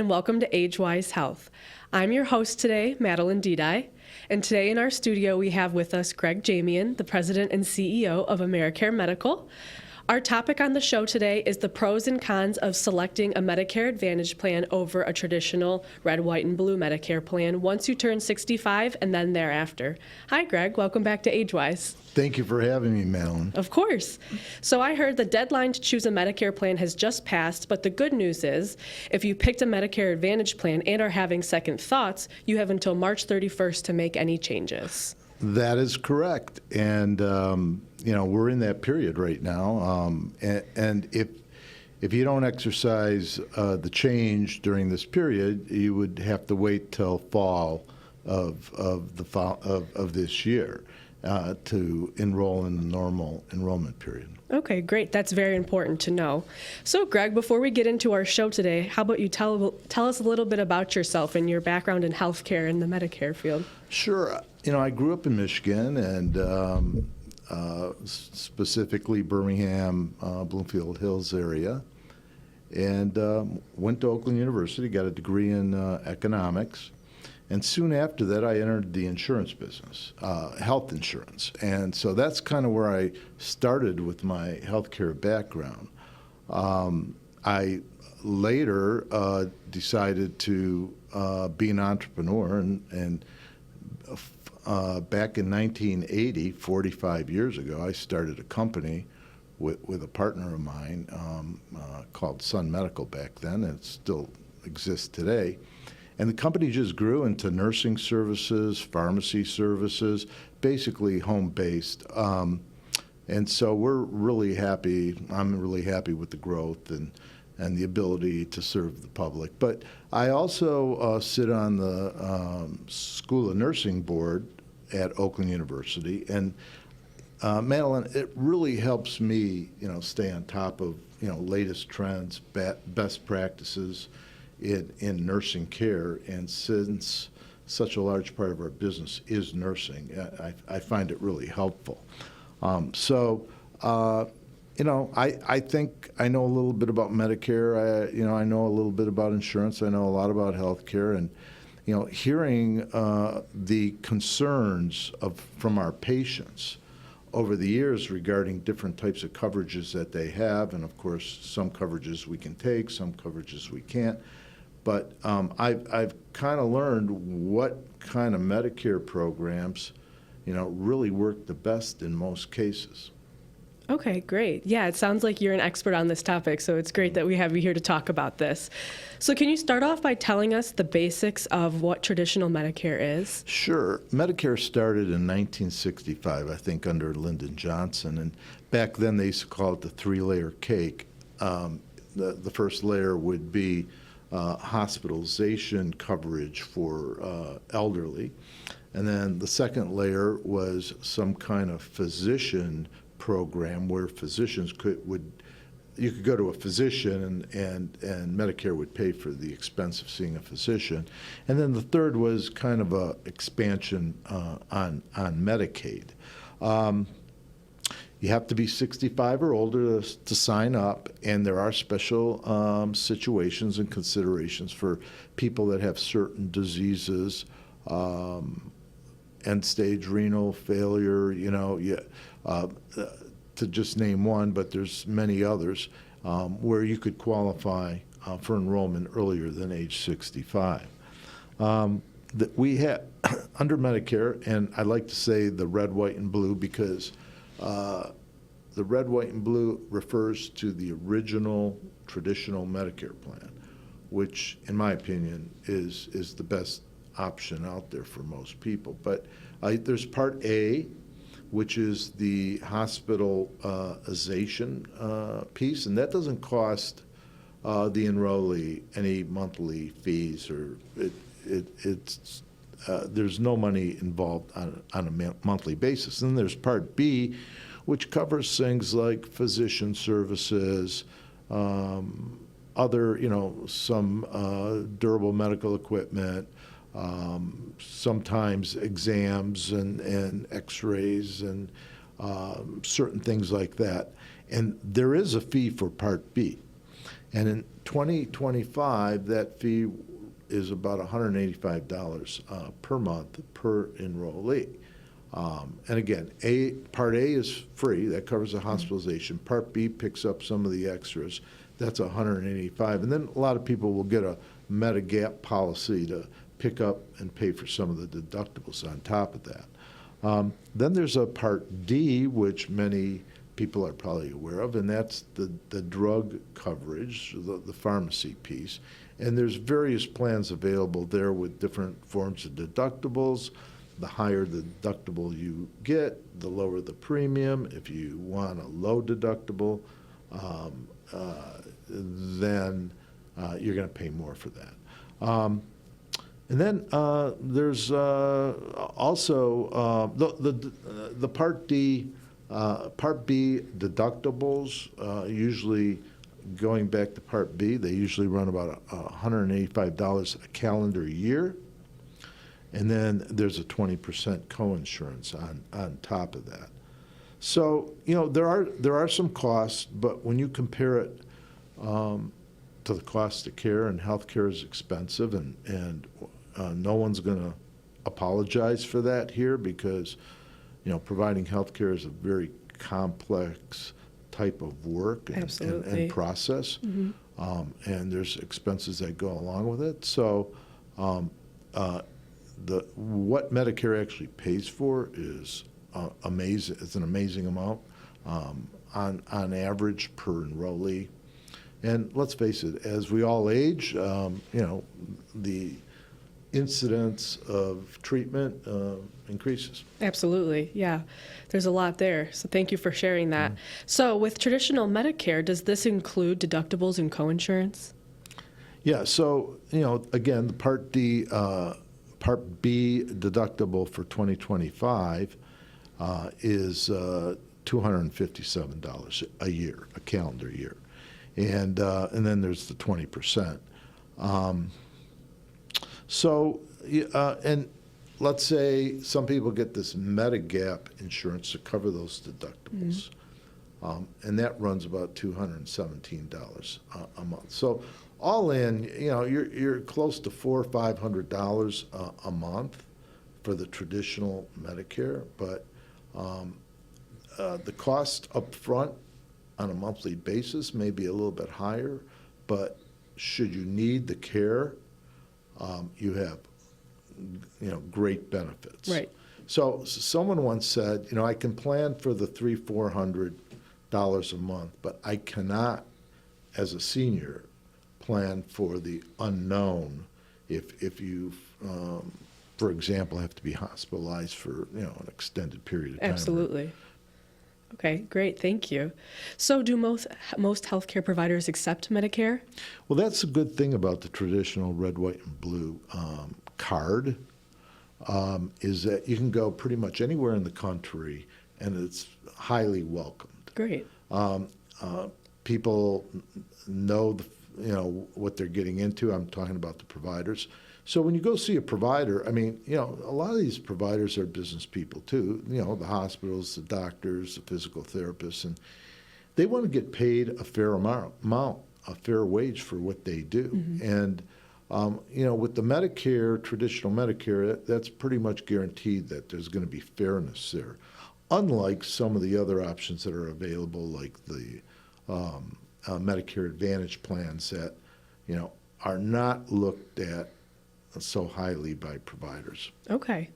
and welcome to AgeWise Health. I'm your host today, Madeline Didi, and today in our studio we have with us Greg Jamian, the President and CEO of AmeriCare Medical. Our topic on the show today is the pros and cons of selecting a Medicare Advantage plan over a traditional red, white, and blue Medicare plan once you turn 65 and then thereafter. Hi, Greg. Welcome back to AgeWise. Thank you for having me, Madeline. Of course. So I heard the deadline to choose a Medicare plan has just passed, but the good news is if you picked a Medicare Advantage plan and are having second thoughts, you have until March 31st to make any changes. That is correct. And, we're in that period right now. And if you don't exercise the change during this period, you would have to wait till fall of this year to enroll in the normal enrollment period. Okay, great. That's very important to know. So, Greg, before we get into our show today, how about you tell us a little bit about yourself and your background in healthcare and the Medicare field? Sure. I grew up in Michigan and specifically Birmingham, Bloomfield Hills area, and went to Oakland University, got a degree in economics. And soon after that, I entered the insurance business, health insurance. And so that's kind of where I started with my healthcare background. I later decided to be an entrepreneur, and back in 1980, 45 years ago, I started a company with a partner of mine called Sun Medical back then, and it still exists today. And the company just grew into nursing services, pharmacy services, basically home-based. And so we're really happy. I'm really happy with the growth and the ability to serve the public. But I also sit on the School of Nursing Board at Oakland University. And Madeline, it really helps me, stay on top of, latest trends, best practices in nursing care, and since such a large part of our business is nursing, I find it really helpful. I think I know a little bit about Medicare. I know a little bit about insurance. I know a lot about healthcare, and hearing the concerns from our patients over the years regarding different types of coverages that they have, and of course some coverages we can take, some coverages we can't. But I've kind of learned what kind of Medicare programs, really work the best in most cases. Okay, great. Yeah, it sounds like you're an expert on this topic, so it's great that we have you here to talk about this. So can you start off by telling us the basics of what traditional Medicare is? Sure. Medicare started in 1965, I think, under Lyndon Johnson. And back then they used to call it the three-layer cake. The first layer would be hospitalization coverage for elderly. And then the second layer was some kind of physician program where physicians you could go to a physician and Medicare would pay for the expense of seeing a physician. And then the third was kind of a expansion on Medicaid. You have to be 65 or older to sign up, and there are special situations and considerations for people that have certain diseases, end-stage renal failure, to just name one, but there's many others, where you could qualify for enrollment earlier than age 65. We have, under Medicare, and I like to say the red, white, and blue because the red, white, and blue refers to the original traditional Medicare plan, which, in my opinion, is the best option out there for most people. But there's Part A, which is the hospitalization piece, and that doesn't cost the enrollee any monthly fees, or it's there's no money involved on a monthly basis. And then there's Part B, which covers things like physician services, other, some durable medical equipment, sometimes exams and x-rays and certain things like that. And there is a fee for Part B. And in 2025, that fee is about $185 per month per enrollee. And again, Part A is free. That covers the hospitalization. Part B picks up some of the extras. That's $185. And then a lot of people will get a Medigap policy to pick up and pay for some of the deductibles on top of that. Then there's a Part D, which many people are probably aware of, and that's the drug coverage, the pharmacy piece. And there's various plans available there with different forms of deductibles. The higher the deductible you get, the lower the premium. If you want a low deductible, then you're going to pay more for that. And then there's also the Part D, Part B deductibles. Usually, going back to Part B, they usually run about $185 a calendar year. And then there's a 20% coinsurance on top of that. So, there are some costs, but when you compare it to the cost of care, and health care is expensive, and no one's going to apologize for that here, because, providing health care is a very complex type of work and process. Mm-hmm. And there's expenses that go along with it. So what Medicare actually pays for is amazing. It's an amazing amount on average per enrollee. And let's face it, as we all age, the incidence of treatment increases. Absolutely, yeah. There's a lot there, so thank you for sharing that. Mm-hmm. So with traditional Medicare, does this include deductibles and coinsurance? Yeah, so, again, the Part D, Part B deductible for 2025 is $257 a year, a calendar year. And then there's the 20%. And let's say some people get this Medigap insurance to cover those deductibles. Mm-hmm. And that runs about $217 a month. So all in, you're close to $400 or $500 a month for the traditional Medicare. But the cost up front on a monthly basis may be a little bit higher, but should you need the care, you have, great benefits. Right. So someone once said, I can plan for the $300-400 a month, but I cannot, as a senior, plan for the unknown if you, for example, have to be hospitalized for, an extended period of time. Absolutely. Okay, great, thank you. So do most healthcare providers accept Medicare? Well, that's a good thing about the traditional red, white, and blue card, is that you can go pretty much anywhere in the country, and it's highly welcomed. Great. People know what they're getting into. I'm talking about the providers. So when you go see a provider, a lot of these providers are business people too, the hospitals, the doctors, the physical therapists, and they want to get paid a fair amount, a fair wage for what they do. Mm-hmm. And, with the Medicare, traditional Medicare, that's pretty much guaranteed that there's going to be fairness there. Unlike some of the other options that are available, like the Medicare Advantage plans that, are not looked at so highly by providers. Okay.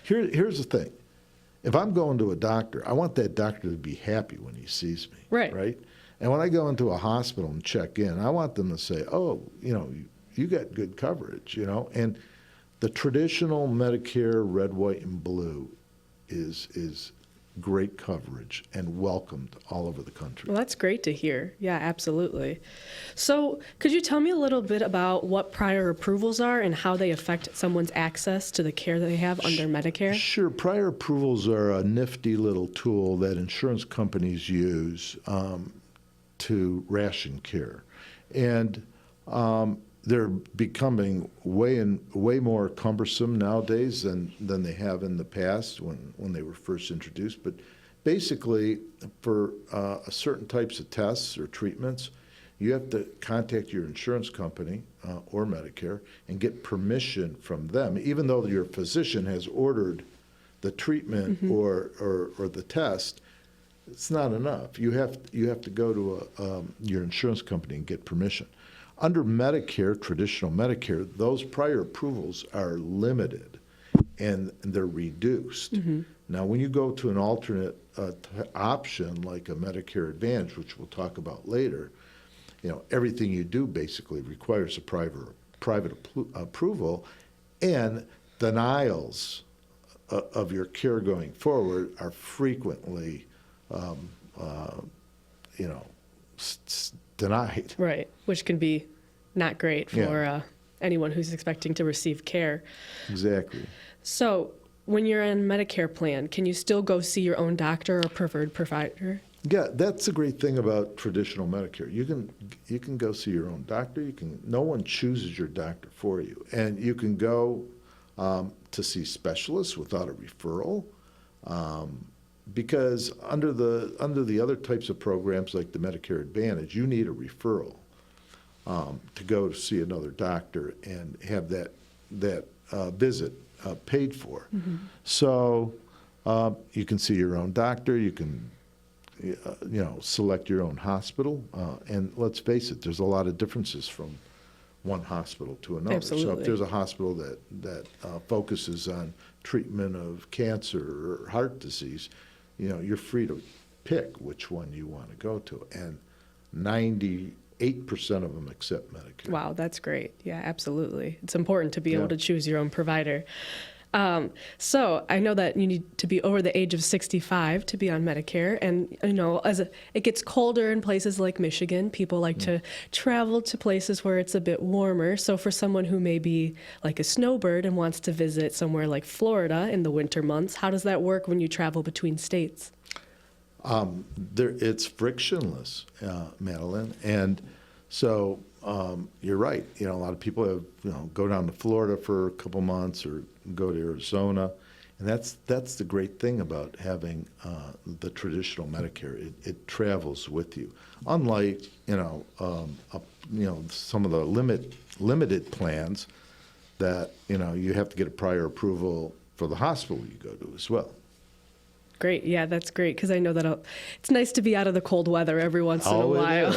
Here's the thing. If I'm going to a doctor, I want that doctor to be happy when he sees me. Right? And when I go into a hospital and check in, I want them to say, oh, you got good coverage, And the traditional Medicare red, white, and blue is great coverage and welcomed all over the country. Well, that's great to hear. Yeah, absolutely. So could you tell me a little bit about what prior approvals are and how they affect someone's access to the care they have under Medicare? Sure. Prior approvals are a nifty little tool that insurance companies use to ration care. And they're becoming way more cumbersome nowadays than they have in the past when they were first introduced. But basically, for certain types of tests or treatments, you have to contact your insurance company or Medicare and get permission from them, even though your physician has ordered the treatment or the test. It's not enough. You have to go to your insurance company and get permission. Under Medicare, traditional Medicare, those prior approvals are limited and they're reduced. Now, when you go to an alternate option like a Medicare Advantage, which we'll talk about later, everything you do basically requires a private approval, and denials of your care going forward are frequently denied. Right, which can be not great for anyone who's expecting to receive care. Exactly. So when you're in Medicare plan, can you still go see your own doctor or preferred provider? Yeah, that's the great thing about traditional Medicare. You can go see your own doctor. No one chooses your doctor for you, and you can go to see specialists without a referral. Because under the other types of programs like the Medicare Advantage, you need a referral to go to see another doctor and have that visit paid for. So you can see your own doctor. You can select your own hospital. And let's face it, there's a lot of differences from one hospital to another. Absolutely. So if there's a hospital that focuses on treatment of cancer or heart disease, you're free to pick which one you want to go to. And 98% of them accept Medicare. Wow, that's great. Yeah, absolutely. It's important to be able to choose your own provider. So I know that you need to be over the age of 65 to be on Medicare. And, it gets colder in places like Michigan. People like to travel to places where it's a bit warmer. So for someone who may be like a snowbird and wants to visit somewhere like Florida in the winter months, how does that work when you travel between states? It's frictionless, Madeline. And so you're right. A lot of people have, go down to Florida for a couple months or go to Arizona. And that's the great thing about having the traditional Medicare. It travels with you. Unlike, some of the limited plans that, you have to get a prior approval for the hospital you go to as well. Great. Yeah, that's great, because I know that it's nice to be out of the cold weather every once in a while.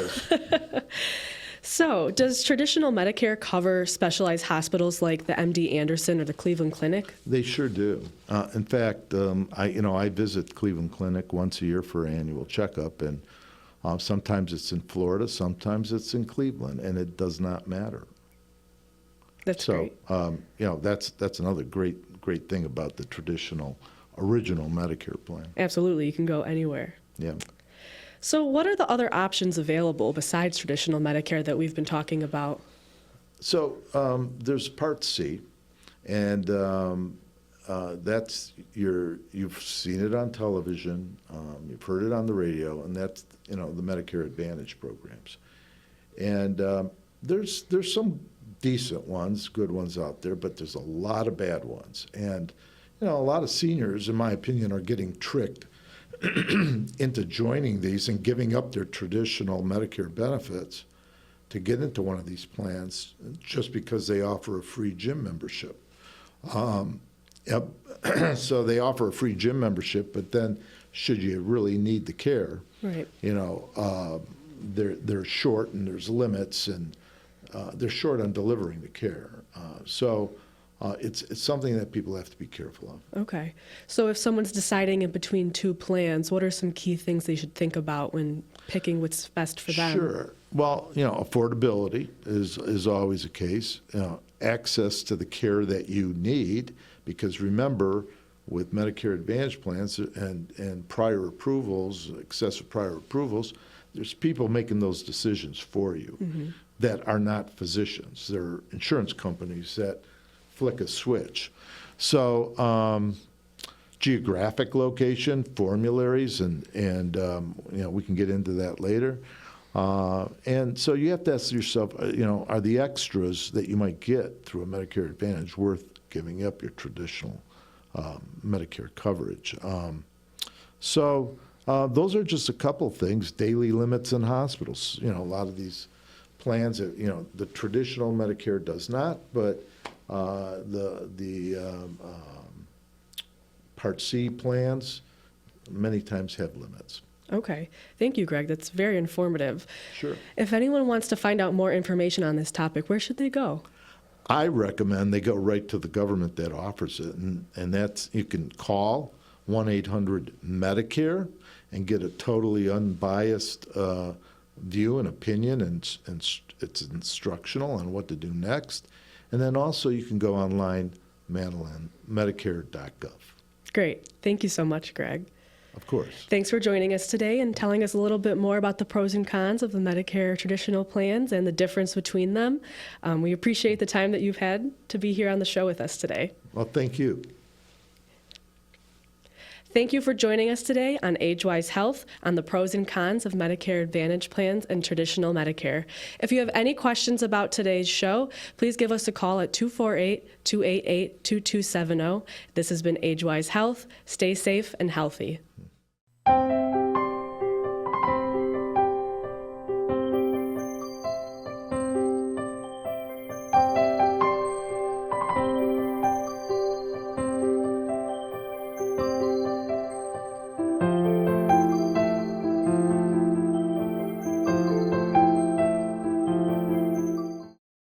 So, does traditional Medicare cover specialized hospitals like the MD Anderson or the Cleveland Clinic? They sure do. In fact, I visit Cleveland Clinic once a year for an annual checkup, and sometimes it's in Florida, sometimes it's in Cleveland, and it does not matter. That's great. That's another great thing about the original Medicare plan. Absolutely, you can go anywhere. Yeah. So what are the other options available besides traditional Medicare that we've been talking about? So there's Part C, and that's you've seen it on television, you've heard it on the radio, and that's the Medicare Advantage programs. And there's some decent ones, good ones out there, but there's a lot of bad ones. And a lot of seniors, in my opinion, are getting tricked into joining these and giving up their traditional Medicare benefits to get into one of these plans just because they offer a free gym membership. So they offer a free gym membership, but then should you really need the care, right? They're short and there's limits, and they're short on delivering the care. So it's something that people have to be careful of. Okay. So if someone's deciding in between two plans, what are some key things they should think about when picking what's best for them? Sure. Well, affordability is always a case. Access to the care that you need, because remember, with Medicare Advantage plans and prior approvals, excessive prior approvals, there's people making those decisions for you that are not physicians. They're insurance companies that flick a switch. So geographic location, formularies, and we can get into that later. And so you have to ask yourself, are the extras that you might get through a Medicare Advantage worth giving up your traditional Medicare coverage? So those are just a couple things. Daily limits in hospitals. A lot of these plans that, the traditional Medicare does not, but the Part C plans many times have limits. Okay. Thank you, Greg. That's very informative. Sure. If anyone wants to find out more information on this topic, where should they go? I recommend they go right to the government that offers it, and that's, you can call 1-800-MEDICARE and get a totally unbiased view and opinion, and it's instructional on what to do next. And then also you can go online, Madeline, medicare.gov. Great. Thank you so much, Greg. Of course. Thanks for joining us today and telling us a little bit more about the pros and cons of the Medicare traditional plans and the difference between them. We appreciate the time that you've had to be here on the show with us today. Well, thank you. Thank you for joining us today on AgeWise Health on the pros and cons of Medicare Advantage Plans and traditional Medicare. If you have any questions about today's show, please give us a call at 248-288-2270. This has been AgeWise Health. Stay safe and healthy.